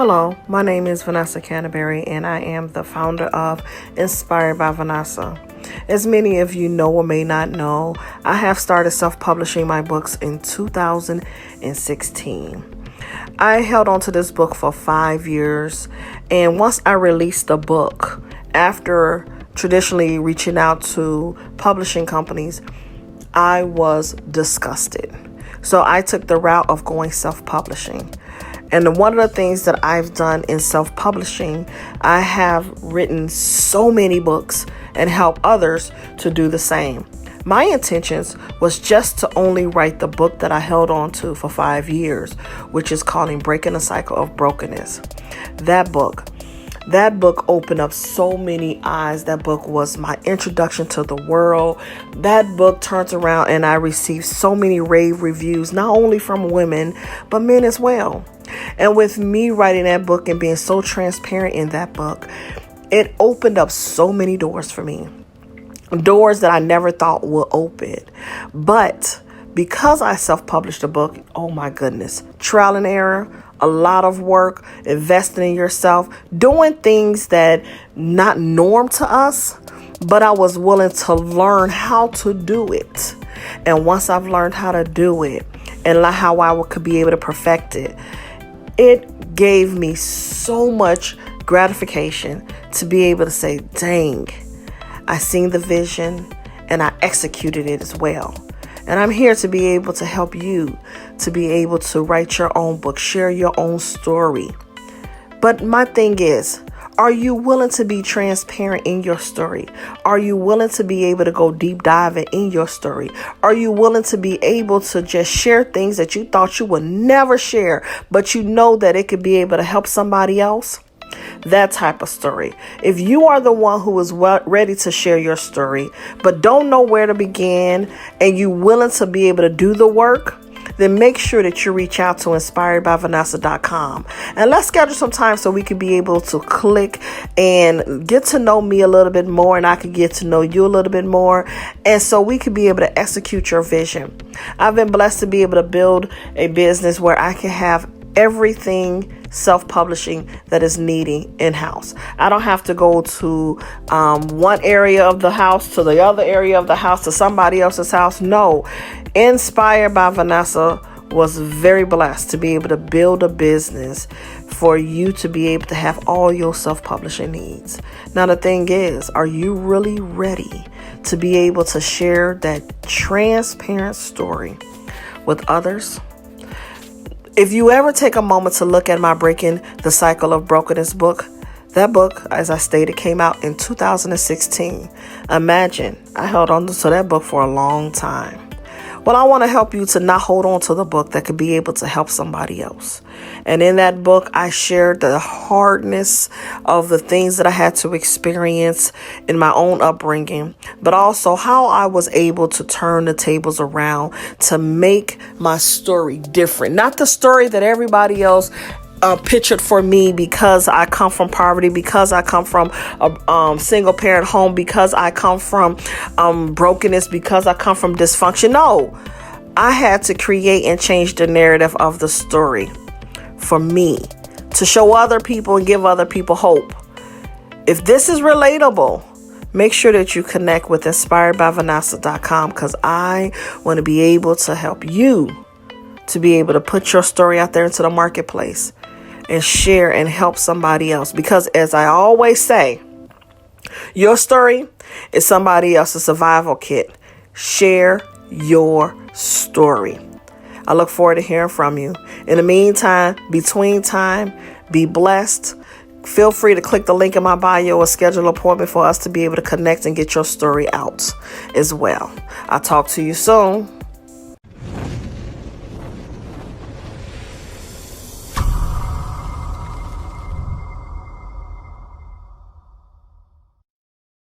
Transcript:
Hello, my name is Vanessa Canterbury, and I am the founder of Inspired by Vanessa. As many of you know or may not know, I have started self-publishing my books in 2016. I held on to this book for 5 years, and once I released the book, after traditionally reaching out to publishing companies, I was disgusted. So I took the route of going self-publishing. And one of the things that I've done in self-publishing, I have written so many books and help others to do the same. My intentions was just to only write the book that I held on to for 5 years, which is called Breaking the Cycle of Brokenness. That book opened up so many eyes. That book was my introduction to the world. That book turns around and I received so many rave reviews, not only from women, but men as well. And with me writing that book and being so transparent in that book, it opened up so many doors for me. Doors that I never thought would open. But because I self-published a book, oh my goodness, trial and error, a lot of work, investing in yourself, doing things that not norm to us, but I was willing to learn how to do it. And once I've learned how to do it and how I could be able to perfect it, it gave me so much gratification to be able to say, dang, I seen the vision and I executed it as well. And I'm here to be able to help you to be able to write your own book, share your own story. But my thing is, are you willing to be transparent in your story? Are you willing to be able to go deep diving in your story? Are you willing to be able to just share things that you thought you would never share, but you know that it could be able to help somebody else? That type of story. If you are the one who is ready to share your story, but don't know where to begin, and you willing to be able to do the work, then make sure that you reach out to inspiredbyvanessa.com and let's schedule some time so we can be able to click and get to know me a little bit more, and I can get to know you a little bit more, and so we can be able to execute your vision. I've been blessed to be able to build a business where I can have everything self-publishing that is needing in-house. I don't have to go to one area of the house to the other area of the house to somebody else's house. No. Inspired by Vanessa was very blessed to be able to build a business for you to be able to have all your self-publishing needs. Now the thing is, are you really ready to be able to share that transparent story with others? If you ever take a moment to look at my Breaking the Cycle of Brokenness book, that book, as I stated, came out in 2016. Imagine, I held on to that book for a long time. Well, I want to help you to not hold on to the book that could be able to help somebody else. And in that book, I shared the hardness of the things that I had to experience in my own upbringing, but also how I was able to turn the tables around to make my story different. Not the story that everybody else pictured for me, because I come from poverty, because I come from a single parent home, because I come from brokenness, because I come from dysfunction. No, I had to create and change the narrative of the story for me to show other people and give other people hope. If this is relatable, make sure that you connect with inspiredbyvanessa.com, because I want to be able to help you to be able to put your story out there into the marketplace and share and help somebody else. Because as I always say, your story is somebody else's survival kit. Share your story. I look forward to hearing from you. In the meantime, between time, be blessed. Feel free to click the link in my bio or schedule an appointment for us to be able to connect and get your story out as well. I'll talk to you soon.